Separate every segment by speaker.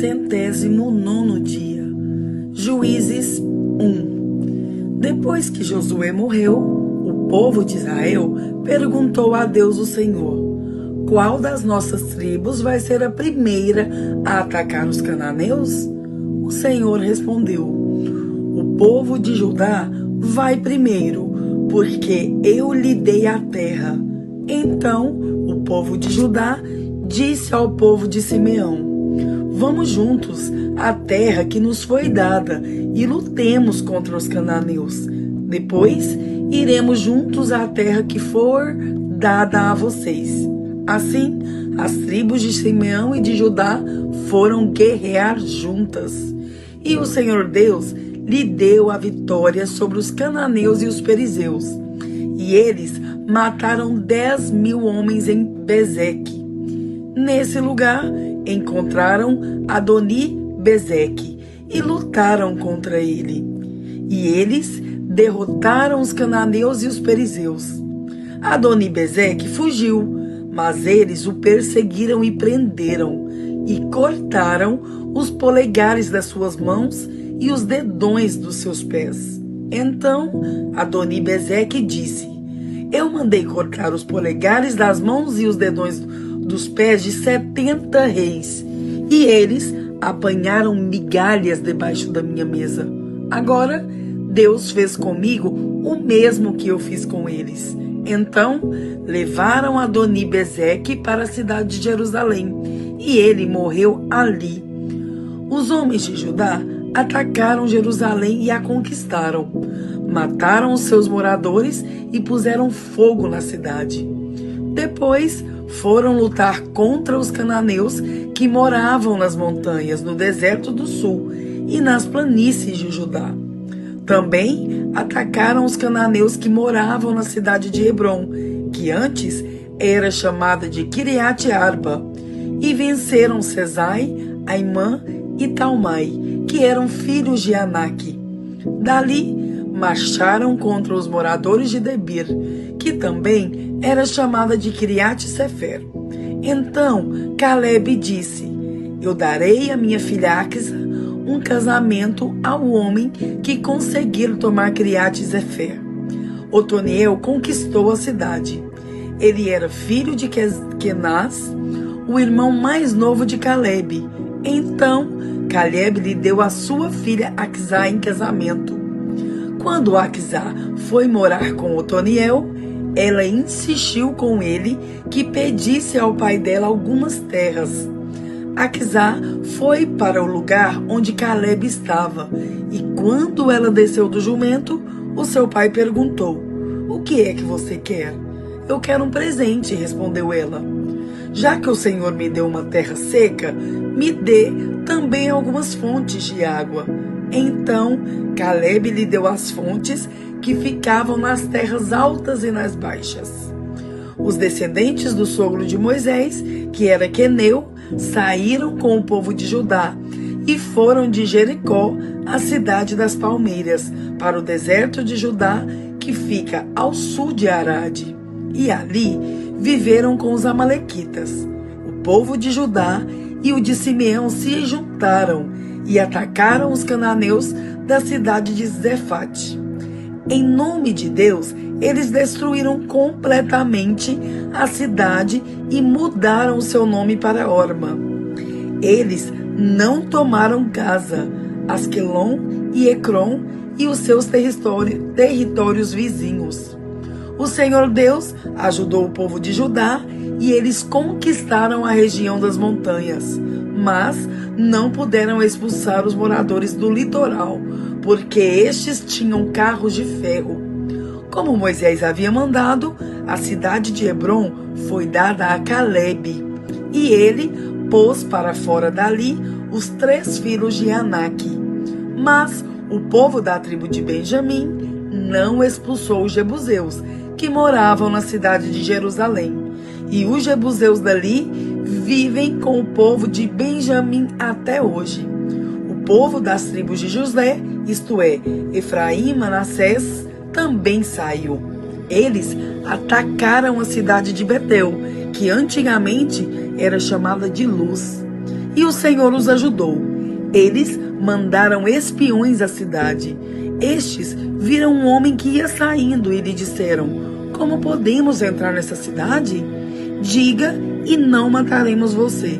Speaker 1: 109º dia. Juízes 1. Depois que Josué morreu, o povo de Israel perguntou a Deus o Senhor: qual das nossas tribos vai ser a primeira a atacar os cananeus? O Senhor respondeu: o povo de Judá vai primeiro, porque eu lhe dei a terra. Então o povo de Judá disse ao povo de Simeão: vamos juntos à terra que nos foi dada e lutemos contra os cananeus. Depois iremos juntos à terra que for dada a vocês. Assim, as tribos de Simeão e de Judá foram guerrear juntas. E o Senhor Deus lhe deu a vitória sobre os cananeus e os perizeus. E eles mataram 10.000 homens em Bezeque. Nesse lugar encontraram Adoni-Bezeque e lutaram contra ele. E eles derrotaram os cananeus e os perizeus. Adoni-Bezeque fugiu, mas eles o perseguiram e prenderam, e cortaram os polegares das suas mãos e os dedões dos seus pés. Então Adoni-Bezeque disse: eu mandei cortar os polegares das mãos e os dedões dos pés de 70 reis, e eles apanharam migalhas debaixo da minha mesa. Agora Deus fez comigo o mesmo que eu fiz com eles. Então levaram Adoni-Bezeque para a cidade de Jerusalém, e ele morreu ali. Os homens de Judá atacaram Jerusalém e a conquistaram. Mataram os seus moradores e puseram fogo na cidade. Depois foram lutar contra os cananeus que moravam nas montanhas, no deserto do sul e nas planícies de Judá. Também atacaram os cananeus que moravam na cidade de Hebrom, que antes era chamada de Quiriate-Arba, e venceram Sesai, Aimã e Talmai, que eram filhos de Anak. Dali marcharam contra os moradores de Debir, que também era chamada de Quiriate-Sefer. Então Calebe disse: eu darei a minha filha Aquisa um casamento ao homem que conseguir tomar Quiriate-Sefer. Otoniel conquistou a cidade. Ele era filho de Kenaz, o irmão mais novo de Calebe. Então Calebe lhe deu a sua filha Aquisá em casamento. Quando Aquisá foi morar com Otoniel, ela insistiu com ele que pedisse ao pai dela algumas terras. Aquisá foi para o lugar onde Calebe estava, e quando ela desceu do jumento, o seu pai perguntou: o que é que você quer? Eu quero um presente, respondeu ela. Já que o Senhor me deu uma terra seca, me dê também algumas fontes de água. Então Calebe lhe deu as fontes que ficavam nas terras altas e nas baixas. Os descendentes do sogro de Moisés, que era Queneu, saíram com o povo de Judá e foram de Jericó à cidade das palmeiras, para o deserto de Judá, que fica ao sul de Arade. E ali viveram com os amalequitas. O povo de Judá e o de Simeão se juntaram e atacaram os cananeus da cidade de Zefate. Em nome de Deus, eles destruíram completamente a cidade e mudaram o seu nome para Orma. Eles não tomaram Gaza, Asquelon e Ecrom e os seus territórios vizinhos. O Senhor Deus ajudou o povo de Judá e eles conquistaram a região das montanhas, mas não puderam expulsar os moradores do litoral, porque estes tinham carros de ferro. Como Moisés havia mandado, a cidade de Hebrom foi dada a Calebe, e ele pôs para fora dali os 3 filhos de Anak. Mas o povo da tribo de Benjamim não expulsou os jebuseus, que moravam na cidade de Jerusalém. E os jebuseus dali vivem com o povo de Benjamim até hoje. O povo das tribos de José, isto é, Efraim e Manassés, também saiu. Eles atacaram a cidade de Betel, que antigamente era chamada de Luz. e o Senhor os ajudou. Eles mandaram espiões à cidade. Estes viram um homem que ia saindo e lhe disseram: como podemos entrar nessa cidade? Diga e não mataremos você.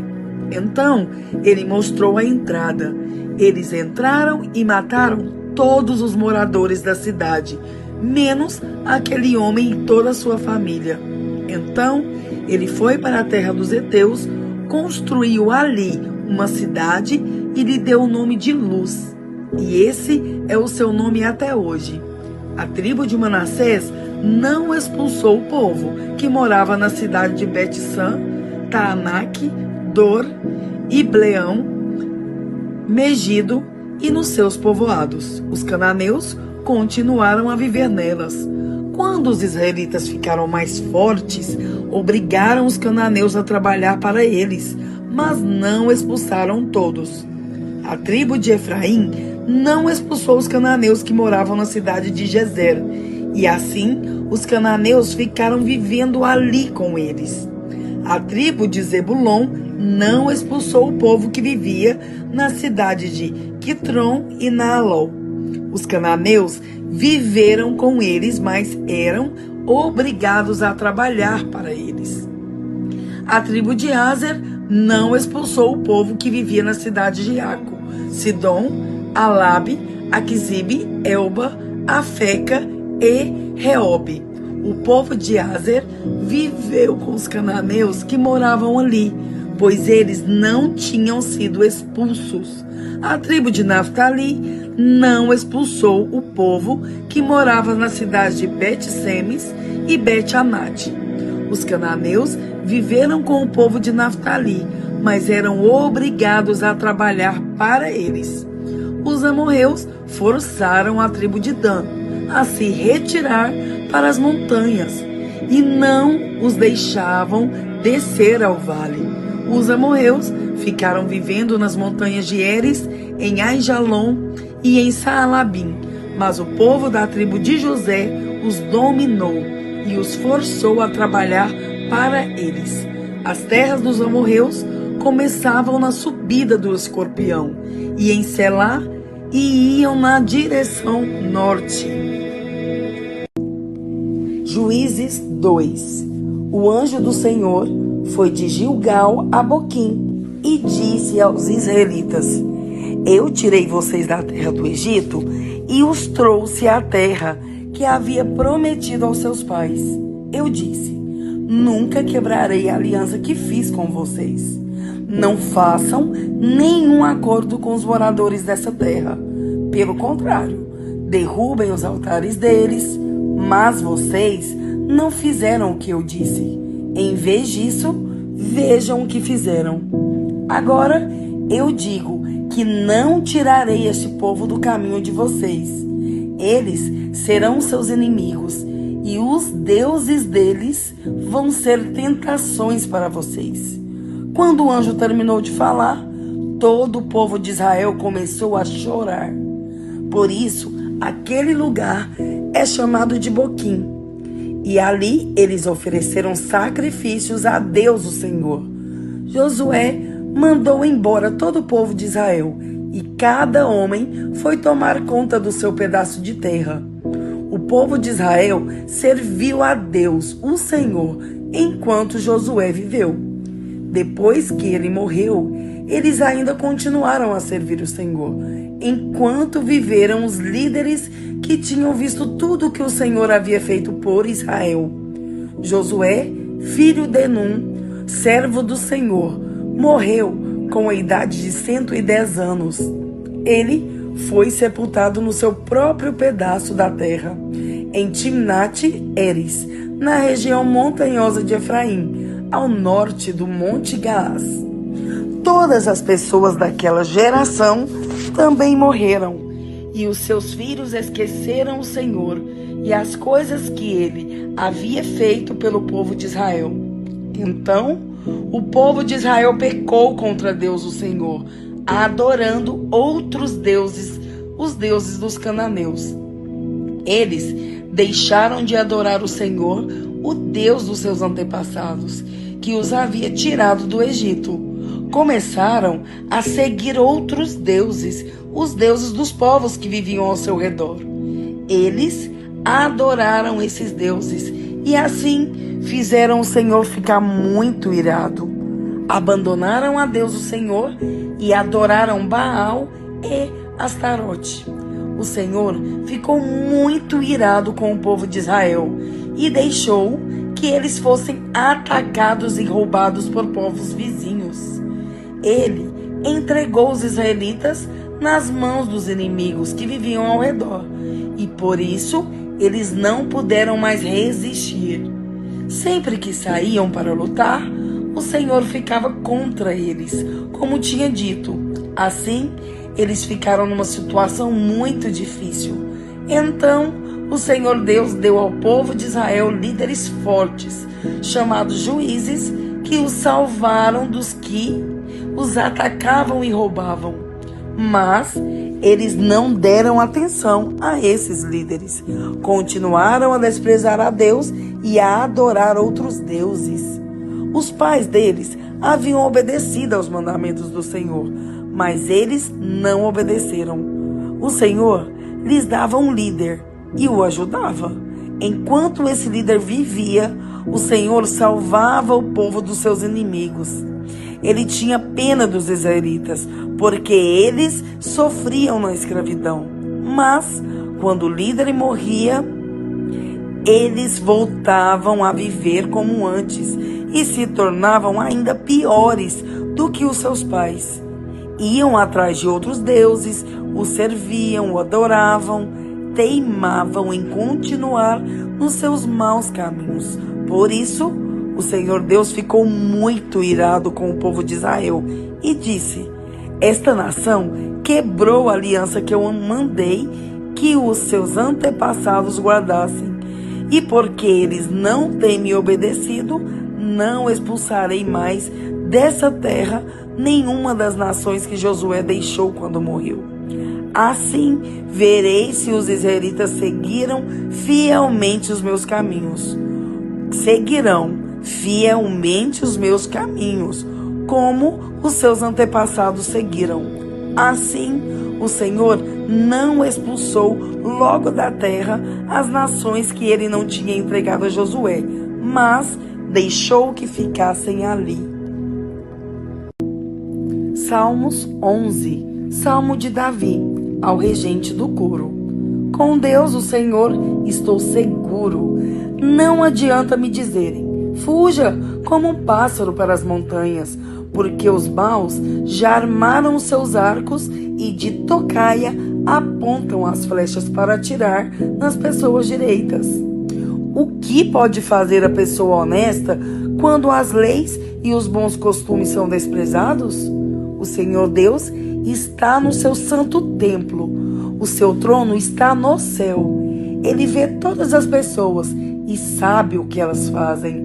Speaker 1: Então ele mostrou a entrada. Eles entraram e mataram todos os moradores da cidade, menos aquele homem e toda a sua família. Então ele foi para a terra dos heteus, construiu ali uma cidade e lhe deu o nome de Luz. E esse é o seu nome até hoje. A tribo de Manassés não expulsou o povo que morava na cidade de Bet-San, Taanaque, Dor, Ibleão, Megido e nos seus povoados. Os cananeus continuaram a viver nelas. Quando os israelitas ficaram mais fortes, obrigaram os cananeus a trabalhar para eles, mas não expulsaram todos. A tribo de Efraim não expulsou os cananeus que moravam na cidade de Gezer, e assim os cananeus ficaram vivendo ali com eles. A tribo de Zebulon não expulsou o povo que vivia na cidade de Quitron e Naalol. Os cananeus viveram com eles, mas eram obrigados a trabalhar para eles. A tribo de Aser não expulsou o povo que vivia na cidade de Aco, Sidom, Alabe, Aquisibe, Elba, Afeca e Reobe. O povo de Aser viveu com os cananeus que moravam ali, pois eles não tinham sido expulsos. A tribo de Naftali não expulsou o povo que morava na cidade de Bet-Semes e Bet-Anate. Os cananeus viveram com o povo de Naftali, mas eram obrigados a trabalhar para eles. Os amorreus forçaram a tribo de Dan a se retirar para as montanhas e não os deixavam descer ao vale. Os amorreus ficaram vivendo nas montanhas de Eres, em Aijalon e em Saalabim, mas o povo da tribo de José os dominou e os forçou a trabalhar para eles. As terras dos amorreus começavam na subida do Escorpião e em Selá e iam na direção norte. Juízes 2. O anjo do Senhor foi de Gilgal a Boquim e disse aos israelitas: eu tirei vocês da terra do Egito e os trouxe à terra que havia prometido aos seus pais. Eu disse: nunca quebrarei a aliança que fiz com vocês. Não façam nenhum acordo com os moradores dessa terra. Pelo contrário, derrubem os altares deles, mas vocês não fizeram o que eu disse. Em vez disso, vejam o que fizeram. Agora eu digo que não tirarei este povo do caminho de vocês. Eles serão seus inimigos e os deuses deles vão ser tentações para vocês. Quando o anjo terminou de falar, todo o povo de Israel começou a chorar. Por isso, aquele lugar é chamado de Boquim. E ali eles ofereceram sacrifícios a Deus, o Senhor. Josué mandou embora todo o povo de Israel, e cada homem foi tomar conta do seu pedaço de terra. O povo de Israel serviu a Deus, o Senhor, enquanto Josué viveu. Depois que ele morreu, eles ainda continuaram a servir o Senhor, enquanto viveram os líderes que tinham visto tudo o que o Senhor havia feito por Israel. Josué, filho de Num, servo do Senhor, morreu com a idade de 110 anos. Ele foi sepultado no seu próprio pedaço da terra, em Timnat-Eres, na região montanhosa de Efraim, ao norte do Monte Gaás. Todas as pessoas daquela geração também morreram, e os seus filhos esqueceram o Senhor e as coisas que ele havia feito pelo povo de Israel. Então, o povo de Israel pecou contra Deus, o Senhor, adorando outros deuses, os deuses dos cananeus. Eles deixaram de adorar o Senhor, o Deus dos seus antepassados, que os havia tirado do Egito. começaram a seguir outros deuses, os deuses dos povos que viviam ao seu redor. Eles adoraram esses deuses e assim fizeram o Senhor ficar muito irado. Abandonaram a Deus o Senhor e adoraram Baal e Astarote. O Senhor ficou muito irado com o povo de Israel e deixou que eles fossem atacados e roubados por povos vizinhos. Ele entregou os israelitas nas mãos dos inimigos que viviam ao redor e por isso eles não puderam mais resistir. Sempre que saíam para lutar, o Senhor ficava contra eles, como tinha dito. Assim, eles ficaram numa situação muito difícil. Então, o Senhor Deus deu ao povo de Israel líderes fortes, chamados juízes, que os salvaram dos que os atacavam e roubavam. Mas eles não deram atenção a esses líderes. Continuaram a desprezar a Deus e a adorar outros deuses. Os pais deles haviam obedecido aos mandamentos do Senhor, mas eles não obedeceram. O Senhor lhes dava um líder e o ajudava. Enquanto esse líder vivia, o Senhor salvava o povo dos seus inimigos. Ele tinha pena dos israelitas, porque eles sofriam na escravidão. Mas, quando o líder morria, eles voltavam a viver como antes e se tornavam ainda piores do que os seus pais. Iam atrás de outros deuses, o serviam, o adoravam, teimavam em continuar nos seus maus caminhos. Por isso, o Senhor Deus ficou muito irado com o povo de Israel e disse: esta nação quebrou a aliança que eu mandei que os seus antepassados guardassem. E porque eles não têm me obedecido, não expulsarei mais dessa terra nenhuma das nações que Josué deixou quando morreu. Assim verei se os israelitas seguiram fielmente os meus caminhos. Seguirão fielmente os meus caminhos, como os seus antepassados seguiram. Assim, o Senhor não expulsou logo da terra as nações que ele não tinha entregado a Josué, mas deixou que ficassem ali. Salmos 11. Salmo de Davi, ao regente do coro. Com Deus, o Senhor, estou seguro. Não adianta me dizerem: fuja como um pássaro para as montanhas, porque os maus já armaram seus arcos e de tocaia apontam as flechas para atirar nas pessoas direitas. O que pode fazer a pessoa honesta quando as leis e os bons costumes são desprezados? O Senhor Deus está no seu santo templo. O seu trono está no céu. Ele vê todas as pessoas e sabe o que elas fazem.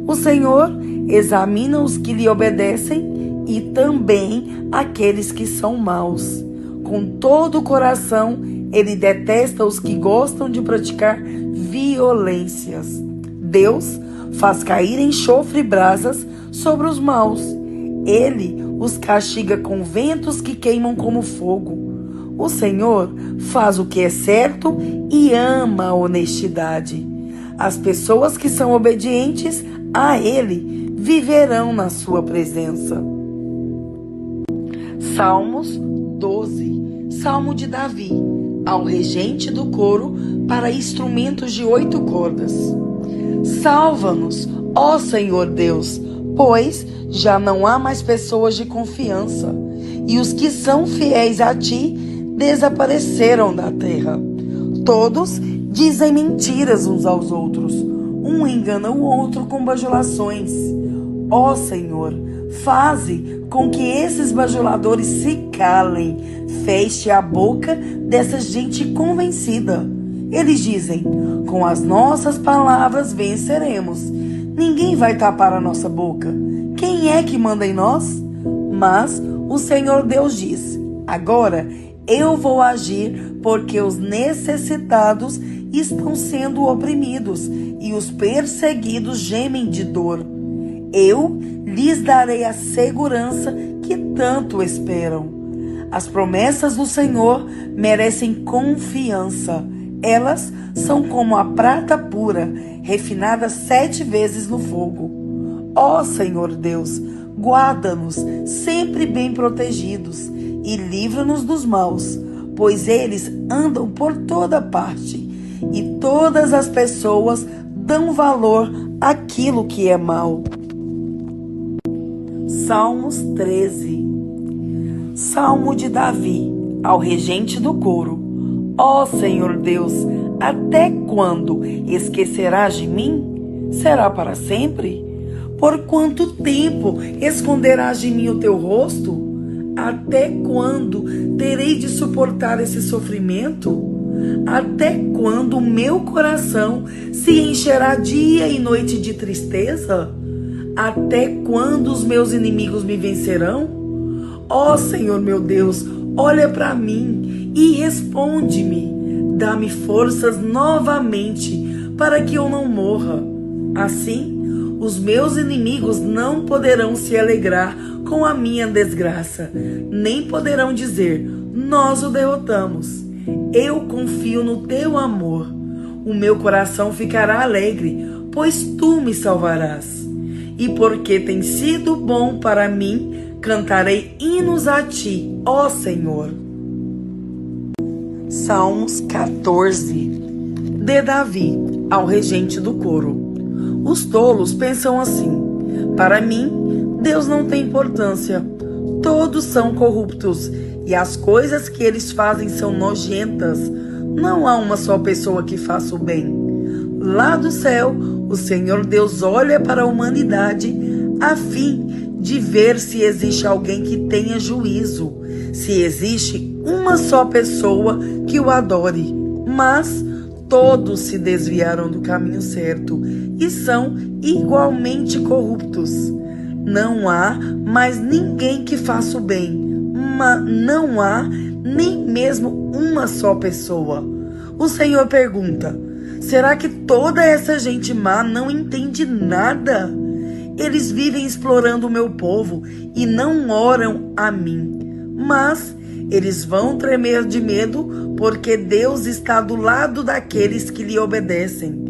Speaker 1: O Senhor examina os que lhe obedecem e também aqueles que são maus. Com todo o coração, ele detesta os que gostam de praticar violências. Deus faz cair enxofre e brasas sobre os maus. Ele os castiga com ventos que queimam como fogo. O Senhor faz o que é certo e ama a honestidade. As pessoas que são obedientes a Ele viverão na sua presença. Salmos 12. Salmo de Davi, ao regente do coro, para instrumentos de 8 cordas. Salva-nos, ó Senhor Deus, pois já não há mais pessoas de confiança, e os que são fiéis a Ti desapareceram da terra. Todos dizem mentiras uns aos outros, um engana o outro com bajulações. Ó Senhor, faze com que esses bajuladores se calem, feche a boca dessa gente convencida. Eles dizem: com as nossas palavras venceremos. Ninguém vai tapar a nossa boca. Quem é que manda em nós? Mas o Senhor Deus diz: agora eu vou agir, porque os necessitados estão sendo oprimidos e os perseguidos gemem de dor. Eu lhes darei a segurança que tanto esperam. As promessas do Senhor merecem confiança. Elas são como a prata pura, refinada 7 vezes no fogo. Ó Senhor Deus, guarda-nos sempre bem protegidos e livra-nos dos maus, pois eles andam por toda parte e todas as pessoas dão valor àquilo que é mal. Salmos 13. Salmo de Davi, ao regente do coro. Ó Senhor Deus, até quando esquecerás de mim? Será para sempre? Por quanto tempo esconderás de mim o teu rosto? Até quando terei de suportar esse sofrimento? Até quando o meu coração se encherá dia e noite de tristeza? Até quando os meus inimigos me vencerão? Ó Senhor meu Deus, olha para mim e responde-me. Dá-me forças novamente para que eu não morra. Assim, os meus inimigos não poderão se alegrar com a minha desgraça, nem poderão dizer, nós o derrotamos. Eu confio no teu amor. O meu coração ficará alegre, pois tu me salvarás. E porque tem sido bom para mim, cantarei hinos a ti, ó Senhor. Salmos 14. De Davi, ao regente do coro. Os tolos pensam assim: para mim, Deus não tem importância. Todos são corruptos e as coisas que eles fazem são nojentas. Não há uma só pessoa que faça o bem. Lá do céu, o Senhor Deus olha para a humanidade a fim de ver se existe alguém que tenha juízo, se existe uma só pessoa que o adore. Mas todos se desviaram do caminho certo e são igualmente corruptos. Não há mais ninguém que faça o bem, mas não há nem mesmo uma só pessoa. O Senhor pergunta: será que toda essa gente má não entende nada? Eles vivem explorando o meu povo e não oram a mim. Mas eles vão tremer de medo porque Deus está do lado daqueles que lhe obedecem.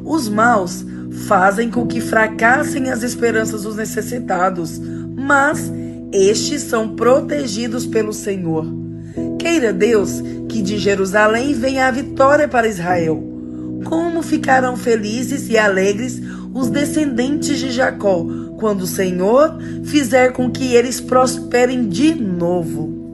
Speaker 1: Os maus fazem com que fracassem as esperanças dos necessitados, mas estes são protegidos pelo Senhor. Queira Deus que de Jerusalém venha a vitória para Israel. Como ficarão felizes e alegres os descendentes de Jacó, quando o Senhor fizer com que eles prosperem de novo.